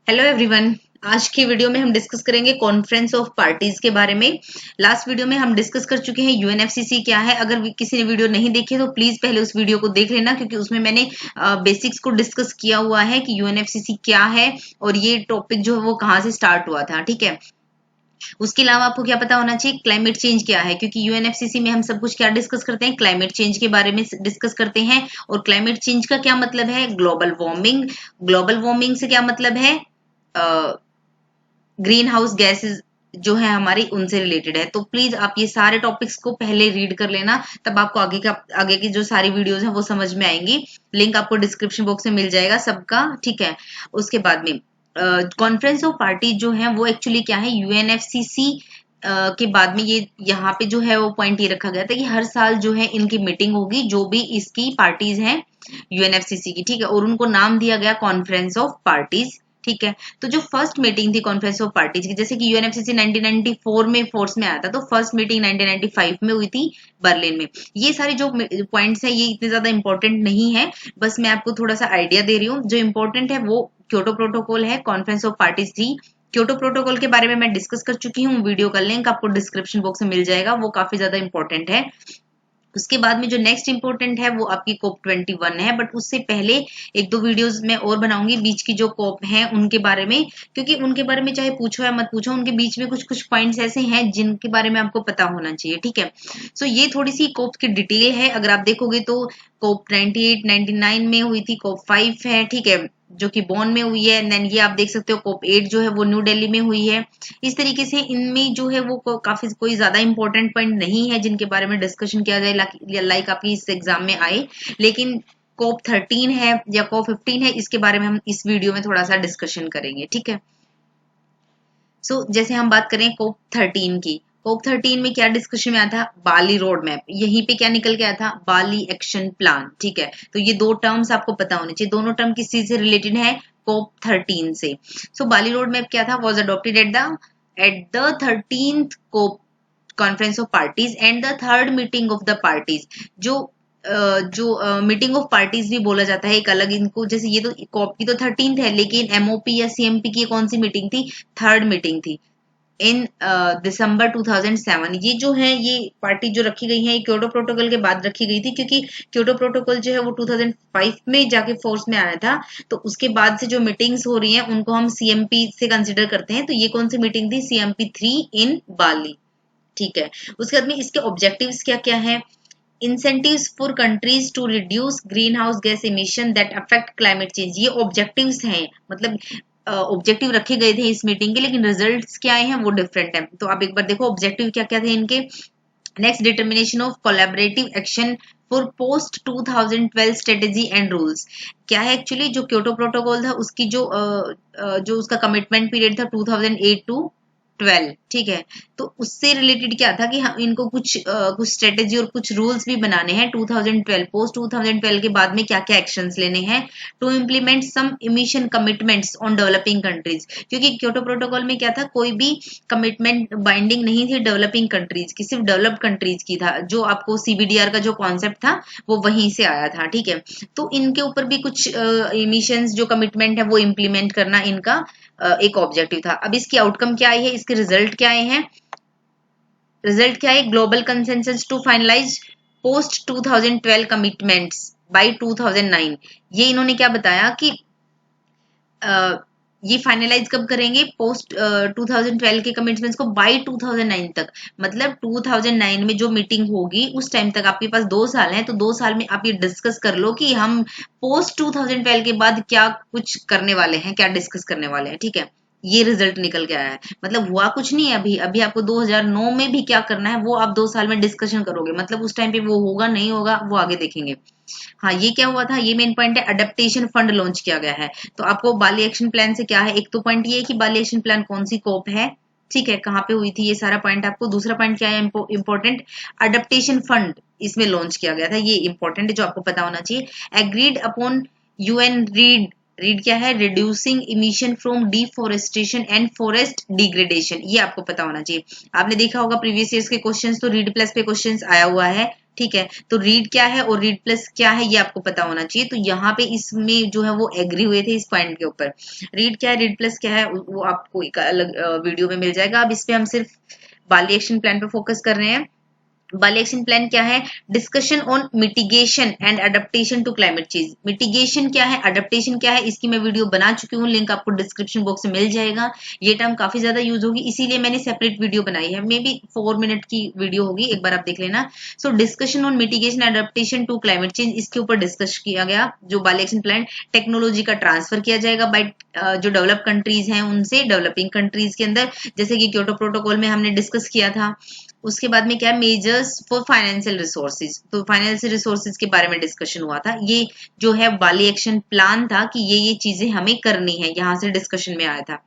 Hello everyone. आज की video में हम डिस्कस करेंगे कॉन्फ्रेंस ऑफ पार्टीज के बारे में। लास्ट वीडियो में हम डिस्कस कर चुके हैं यूएनएफसीसी क्या है। अगर किसी ने वीडियो नहीं देखी तो प्लीज पहले उस वीडियो को देख लेना, क्योंकि उसमें मैंने बेसिक्स को डिस्कस किया हुआ है कि यूएनएफसीसी क्या है और ये टॉपिक जो है वो कहाँ से स्टार्ट हुआ था। ठीक है, उसके अलावा आपको क्या पता होना चाहिए क्लाइमेट चेंज क्या है, क्योंकि यूएनएफसीसी में हम सब कुछ क्या डिस्कस करते हैं, क्लाइमेट चेंज के बारे में डिस्कस करते हैं। और क्लाइमेट चेंज का क्या मतलब है, ग्लोबल वार्मिंग। ग्लोबल वार्मिंग से क्या मतलब है, ग्रीन हाउस गैसेज जो है हमारी उनसे रिलेटेड है। तो प्लीज आप ये सारे टॉपिक्स को पहले रीड कर लेना, तब आपको आगे की जो सारी वीडियोस हैं वो समझ में आएंगी। लिंक आपको डिस्क्रिप्शन बॉक्स में मिल जाएगा सबका। ठीक है, उसके बाद में कॉन्फ्रेंस ऑफ पार्टी जो है वो एक्चुअली क्या है, यूएनएफसीसी के बाद में ये यहाँ पे जो है वो पॉइंट ये रखा गया था कि हर साल जो है इनकी मीटिंग होगी, जो भी इसकी पार्टीज हैं यूएनएफसीसी की। ठीक है, और उनको नाम दिया गया कॉन्फ्रेंस ऑफ पार्टीज। ठीक है, तो जो फर्स्ट मीटिंग थी कॉन्फ्रेंस ऑफ पार्टीज की, जैसे कि यूएनएफसीसी 1994 में फोर्स में आया था, तो फर्स्ट मीटिंग 1995 में हुई थी बर्लिन में। ये सारे जो पॉइंट्स हैं ये इतने ज्यादा इंपॉर्टेंट नहीं है, बस मैं आपको थोड़ा सा आइडिया दे रही हूँ। जो इंपॉर्टेंट है वो क्योटो प्रोटोकॉल है, कॉन्फ्रेंस ऑफ पार्टीज थी। क्योटो प्रोटोकॉल के बारे में मैं डिस्कस कर चुकी हूँ, वीडियो का लिंक आपको डिस्क्रिप्शन बॉक्स में मिल जाएगा, वो काफी ज्यादा इंपॉर्टेंट है। उसके बाद में जो नेक्स्ट इंपॉर्टेंट है वो आपकी कोप 21 है, बट उससे पहले एक दो वीडियोस में और बनाऊंगी बीच की जो कोप हैं उनके बारे में, क्योंकि उनके बारे में चाहे पूछो या मत पूछो, उनके बीच में कुछ कुछ पॉइंट्स ऐसे हैं जिनके बारे में आपको पता होना चाहिए। ठीक है, सो ये थोड़ी सी कोप की डिटेल है। अगर आप देखोगे तो कोप 98 99 में हुई थी, कोप 5 है, ठीक है, जो कि बॉन में हुई है। देन ये आप देख सकते हो कोप 8 जो है वो न्यू दिल्ली में हुई है। इस तरीके से इनमें जो है वो काफी कोई ज्यादा इंपॉर्टेंट पॉइंट नहीं है जिनके बारे में डिस्कशन किया जाए, लाइक आपकी इस एग्जाम में आए। लेकिन कोप 13 है या कोप 15 है, इसके बारे में हम इस वीडियो में थोड़ा सा डिस्कशन करेंगे। ठीक है, सो जैसे हम बात करें कोप 13 की, कोप 13 में क्या डिस्कशन में आया था, बाली रोड मैप। यहीं पे क्या निकल के आया था, बाली एक्शन प्लान। ठीक है, तो ये दो टर्म्स आपको पता होने चाहिए, दोनों टर्म किस चीज से रिलेटेड है, कोप 13 से। सो बाली रोड मैप क्या था, was adopted at the 13th COP conference of parties and the third meeting of the parties. जो मीटिंग ऑफ पार्टीज भी बोला जाता है एक अलग इनको, जैसे ये तो कॉप की तो 13th है, लेकिन एमओपी या सीएमपी की कौन सी मीटिंग थी, थर्ड मीटिंग थी इन दिसंबर 2007। ये जो है ये पार्टी जो रखी गई है ये क्योटो प्रोटोकॉल के बाद रखी गई थी, क्योंकि क्योटो प्रोटोकॉल जो है वो 2005 में जाके फोर्स में आया था। तो उसके बाद से जो मीटिंग्स हो रही हैं उनको हम सीएमपी से कंसिडर करते हैं। तो ये कौन सी मीटिंग थी, सीएमपी 3 इन बाली। ठीक है, उसके बाद में इसके ऑब्जेक्टिव्स क्या क्या है, incentives for countries to reduce greenhouse gas emission that affect climate change। ये ऑब्जेक्टिव्स हैं, मतलब ऑब्जेक्टिव रखे गए थे इस मीटिंग के, लेकिन रिजल्ट्स क्या आए हैं वो डिफरेंट है। तो आप एक बार देखो ऑब्जेक्टिव क्या क्या थे इनके। Next, determination of collaborative action for post 2012 strategy and rules. क्या है एक्चुअली, जो क्योटो प्रोटोकॉल था उसकी जो उसका कमिटमेंट पीरियड था 2008 टू 12। ठीक है, तो उससे रिलेटेड क्या था कि हम इनको कुछ स्ट्रेटेजी और कुछ रूल्स भी बनाने हैं 2012, पोस्ट 2012 के बाद में क्या क्या एक्शंस लेने हैं to implement some emission commitments on developing countries. क्योंकि क्योटो प्रोटोकॉल में क्या था, कोई भी कमिटमेंट बाइंडिंग नहीं थी डेवलपिंग कंट्रीज की, सिर्फ डेवलप्ड कंट्रीज की था। जो आपको सीबीडीआर का जो कॉन्सेप्ट था वो वहीं से आया था। ठीक है, तो इनके ऊपर भी कुछ इमिशंस जो कमिटमेंट है वो इम्प्लीमेंट करना इनका एक ऑब्जेक्टिव था। अब इसकी आउटकम क्या आई है, इसके रिजल्ट क्या आए हैं, रिजल्ट क्या है, global consensus to finalize post 2012 commitments by 2009। ये इन्होंने क्या बताया कि ये फाइनलाइज कब करेंगे, पोस्ट 2012 के कमिटमेंट्स को बाय 2009 तक। मतलब 2009 में जो मीटिंग होगी उस टाइम तक आपके पास 2 साल हैं, तो 2 साल में आप ये डिस्कस कर लो कि हम पोस्ट 2012 के बाद क्या कुछ करने वाले हैं, क्या डिस्कस करने वाले हैं। ठीक है, ये रिजल्ट निकल के आया है। मतलब हुआ कुछ नहीं है अभी, अभी आपको 2009 में भी क्या करना है वो आप 2 साल में डिस्कशन करोगे। मतलब उस टाइम पे वो होगा नहीं होगा वो आगे देखेंगे। हाँ, ये क्या हुआ था, ये मेन पॉइंट है, अडेप्टेशन फंड लॉन्च किया गया है। तो आपको बाली एक्शन प्लान से क्या है, एक तो पॉइंट ये है कि बाली एक्शन प्लान कौन सी कोप है, ठीक है, कहाँ पे हुई थी, ये सारा पॉइंट आपको। दूसरा पॉइंट क्या है इंपॉर्टेंट, अडेप्टेशन फंड इसमें लॉन्च किया गया था, ये इंपॉर्टेंट है जो आपको पता होना चाहिए। Agreed upon UN read, read क्या है, reducing emission from deforestation and forest degradation, ये आपको पता होना चाहिए। आपने देखा होगा प्रीवियस ईयर्स के क्वेश्चंस, तो रीड प्लस पे क्वेश्चंस आया हुआ है। ठीक है। तो रीड क्या है और रीड प्लस क्या है ये आपको पता होना चाहिए। तो यहाँ पे इसमें जो है वो एग्री हुए थे इस पॉइंट के ऊपर। रीड क्या है, रीड प्लस क्या है, वो आपको एक अलग वीडियो में मिल जाएगा। अब इस पे हम सिर्फ बाली एक्शन प्लान पे फोकस कर रहे हैं। बाली एक्शन प्लान क्या है, discussion on mitigation and adaptation to climate change. Mitigation क्या है, अडेप्टेशन क्या है, इसकी मैं वीडियो बना चुकी हूँ, लिंक आपको डिस्क्रिप्शन बॉक्स में मिल जाएगा। ये टर्म काफी ज्यादा यूज होगी, इसीलिए मैंने सेपरेट वीडियो बनाई है, मे बी 4 मिनट की वीडियो होगी, एक बार आप देख लेना। So discussion on mitigation adaptation to climate change, इसके ऊपर डिस्कस किया गया। जो बाली एक्शन प्लान, टेक्नोलॉजी का ट्रांसफर किया जाएगा बाय जो डेवलप कंट्रीज हैं उनसे डेवलपिंग कंट्रीज के अंदर, जैसे कि क्योटो प्रोटोकॉल में हमने डिस्कस किया था। उसके बाद में क्या, मेजर्स फॉर फाइनेंशियल रिसोर्सेज, तो फाइनेंशियल रिसोर्सेज के बारे में डिस्कशन हुआ था। ये जो है बाली एक्शन प्लान था कि ये चीजें हमें करनी है, यहाँ से डिस्कशन में आया था।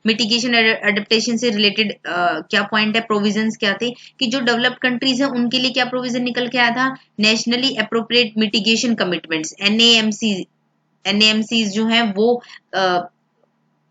मिटिगेशन एडेप्टेशन से रिलेटेड क्या पॉइंट है, प्रोविजंस क्या थे कि जो डेवलप्ड कंट्रीज है उनके लिए क्या प्रोविजन निकल के आया था, नेशनली अप्रोप्रिएट मिटिगेशन कमिटमेंट्स, एनएएमसी जो है वो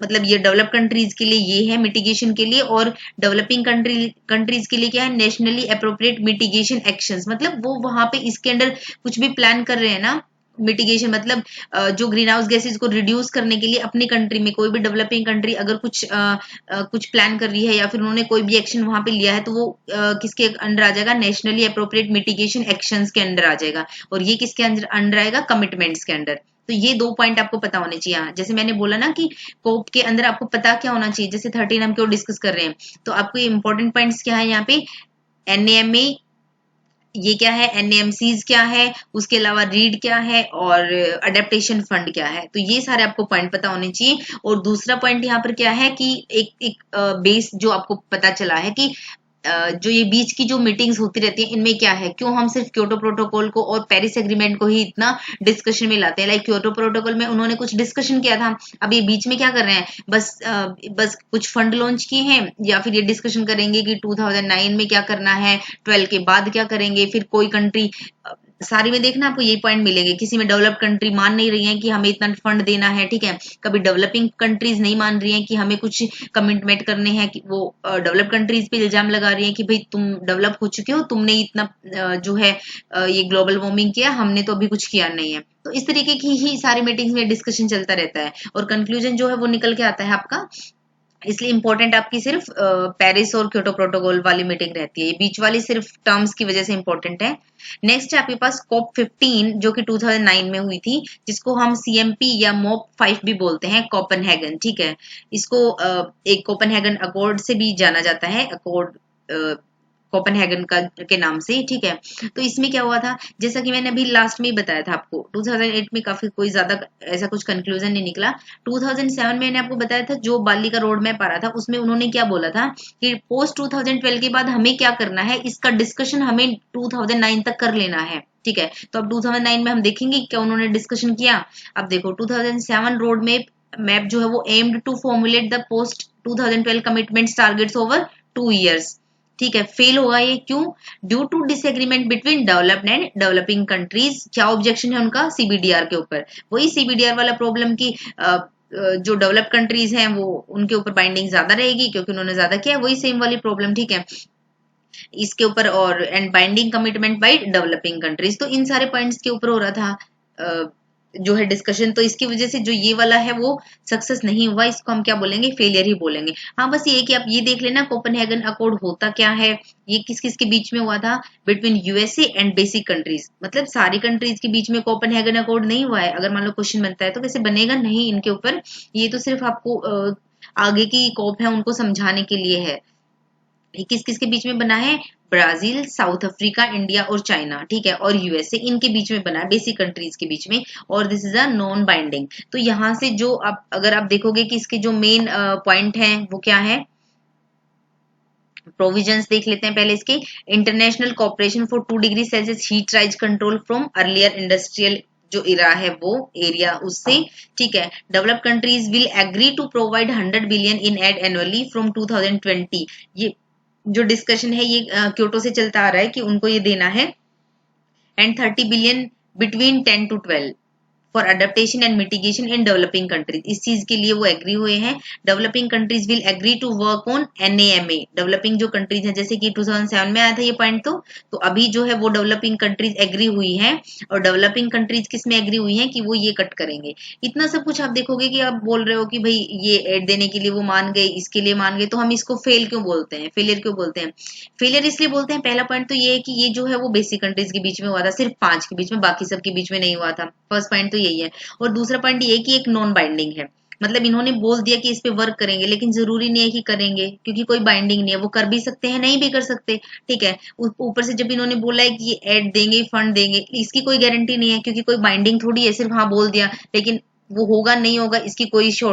मतलब ये डेवलप कंट्रीज के लिए ये है मिटिगेशन के लिए, और डेवलपिंग कंट्रीज के लिए क्या है, नेशनली अप्रोप्रिएट मिटिगेशन एक्शंस। मतलब वो वहां पे इसके अंडर कुछ भी प्लान कर रहे हैं ना, मिटिगेशन मतलब जो ग्रीन हाउस गैसेज को रिड्यूस करने के लिए अपनी कंट्री में, कोई भी डेवलपिंग कंट्री अगर कुछ प्लान कर रही है या फिर उन्होंने कोई भी एक्शन वहां पे लिया है, तो वो किसके अंडर आ जाएगा, नेशनली अप्रोप्रिएट मिटिगेशन एक्शंस के अंडर आ जाएगा। और ये किसके अंडर आएगा, कमिटमेंट्स के अंडर। तो ये 2 पॉइंट आपको पता होने चाहिए। जैसे मैंने बोला ना कि कोप के अंदर आपको पता क्या होना चाहिए, जैसे 13 हम क्यों डिस्कस कर रहे हैं, तो आपको इंपॉर्टेंट पॉइंट्स क्या है यहाँ पे, एनएमए ये क्या है, एनएमसीज क्या है, उसके अलावा रीड क्या है, और अडेप्टेशन फंड क्या है। तो ये सारे आपको पॉइंट पता होने चाहिए। और दूसरा पॉइंट यहाँ पर क्या है कि एक बेस जो आपको पता चला है कि जो ये बीच की जो मीटिंग्स होती रहती हैं इनमें क्या है, क्यों हम सिर्फ क्योटो प्रोटोकॉल को और पेरिस एग्रीमेंट को ही इतना डिस्कशन में लाते हैं। लाइक क्योटो प्रोटोकॉल में उन्होंने कुछ डिस्कशन किया था, अब ये बीच में क्या कर रहे हैं, बस कुछ फंड लॉन्च किए हैं, या फिर ये डिस्कशन करेंगे कि 2009 में क्या करना है, 12 के बाद क्या करेंगे। फिर कोई कंट्री, सारी में देखना आपको यही पॉइंट मिलेंगे, किसी में डेवलप कंट्री मान नहीं रही है कि हमें इतना फंड देना है, ठीक है। कभी डेवलपिंग कंट्रीज नहीं मान रही हैं कि हमें कुछ कमिटमेंट करने हैं, कि वो डेवलप कंट्रीज पे इल्जाम लगा रही हैं कि भाई तुम डेवलप हो चुके हो, तुमने इतना जो है ये ग्लोबल वार्मिंग किया, हमने तो अभी कुछ किया नहीं है। तो इस तरीके की ही सारी मीटिंग्स में डिस्कशन चलता रहता है, और कंक्लूजन जो है वो निकल के आता है आपका। इसलिए इंपॉर्टेंट आपकी सिर्फ पेरिस और क्योटो प्रोटोकॉल वाली मीटिंग रहती है, ये बीच वाली सिर्फ टर्म्स की वजह से इंपॉर्टेंट है। नेक्स्ट है आपके पास COP 15 जो कि 2009 में हुई थी, जिसको हम CMP या MOP 5 भी बोलते हैं, कोपेनहेगन, ठीक है। इसको एक कोपेनहेगन अकॉर्ड से भी जाना जाता है, अकॉर्ड कोपेनहेगन का के नाम से, ठीक है। तो इसमें क्या हुआ था, जैसा कि मैंने अभी लास्ट में ही बताया था आपको, 2008 में काफी कोई ज्यादा ऐसा कुछ कंक्लूजन नहीं निकला। 2007 में मैंने आपको बताया था, जो बाली का रोड मैप आ रहा था उसमें उन्होंने क्या बोला था कि पोस्ट 2012 के बाद हमें क्या करना है, इसका डिस्कशन हमें 2009 तक कर लेना है, ठीक है। तो अब 2009 में हम देखेंगे क्या उन्होंने डिस्कशन किया। अब देखो 2007 रोड मैप जो है वो aimed to formulate the post 2012 commitments targets over 2 years, ठीक है। फेल होगा ये, क्यों, due to disagreement between developed and developing countries. क्या ऑब्जेक्शन है उनका, CBDR के ऊपर, वही CBDR वाला प्रॉब्लम की जो डेवलप कंट्रीज हैं वो उनके ऊपर बाइंडिंग ज्यादा रहेगी क्योंकि उन्होंने ज्यादा किया, वही सेम वाली प्रॉब्लम, ठीक है, इसके ऊपर। और and binding commitment by developing countries, तो इन सारे पॉइंट्स के ऊपर हो रहा था जो है डिस्कशन। तो इसकी वजह से जो ये वाला है वो सक्सेस नहीं हुआ, इसको हम क्या बोलेंगे, फेलियर ही बोलेंगे। हाँ, बस ये कि आप ये देख लेना कोपेनहेगन अकॉर्ड होता क्या है, ये किस किस के बीच में हुआ था, between USA and basic countries. मतलब सारी कंट्रीज के बीच में कोपेनहेगन अकॉर्ड नहीं हुआ है। अगर मान लो क्वेश्चन बनता है तो वैसे बनेगा नहीं इनके ऊपर, ये तो सिर्फ आपको आगे की कॉप है उनको समझाने के लिए है। किस किस के बीच में बना है, ब्राजील, साउथ अफ्रीका, इंडिया और चाइना, ठीक है, और USA, इनके बीच में बना है, बेसिक कंट्रीज के बीच में। और this is a non binding. तो यहाँ से जो आप अगर आप देखोगे कि इसके जो मेन पॉइंट हैं वो क्या है, प्रोविजंस देख लेते हैं पहले इसके। International cooperation for 2 degree Celsius heat rise control from earlier industrial जो इरा है वो एरिया उससे, ठीक है। Develop countries will agree to provide 100 billion in aid annually from 2020। ये जो डिस्कशन है ये क्योटो से चलता आ रहा है कि उनको ये देना है, and 30 billion between 10 to 12 for adaptation and mitigation in developing countries, इस चीज के लिए वो एग्री हुए हैं। Developing countries will agree to work on NAMA, developing जो कंट्रीज हैं, जैसे कि 2007 में आया था ये पॉइंट, तो अभी जो है वो डेवलपिंग कंट्रीज एग्री हुई हैं। और डेवलपिंग कंट्रीज किस में एग्री हुई हैं कि वो ये कट करेंगे। इतना सब कुछ आप देखोगे कि आप बोल रहे हो कि भाई ये एड देने के लिए वो मान गए, इसके लिए मान गए, तो हम इसको फेल क्यों बोलते हैं, फेलियर क्यों बोलते हैं? फेलियर इसलिए बोलते हैं, पहला पॉइंट तो ये है कि ये जो है वो बेसिक कंट्रीज के बीच में हुआ था, सिर्फ 5 के बीच में, बाकी सब के बीच में नहीं हुआ था। फर्स्ट पॉइंट तो यही है। और दूसरा पॉइंट ये है कि एक नॉन बाइंडिंग है, मतलब इन्होंने बोल दिया कि इस पे वर्क करेंगे, लेकिन जरूरी नहीं है कि करेंगे, क्योंकि कोई बाइंडिंग नहीं है, वो कर भी सकते हैं, नहीं भी कर सकते। ठीक है, ऊपर से जब इन्होंने बोला है कि ये ऐड देंगे, फंड देंगे, इसकी कोई गारंटी नहीं है, क्योंकि कोई बाइंडिंग थोड़ी है, सिर्फ हाँ बोल दिया, लेकिन वो होगा नहीं होगा इसकी कोई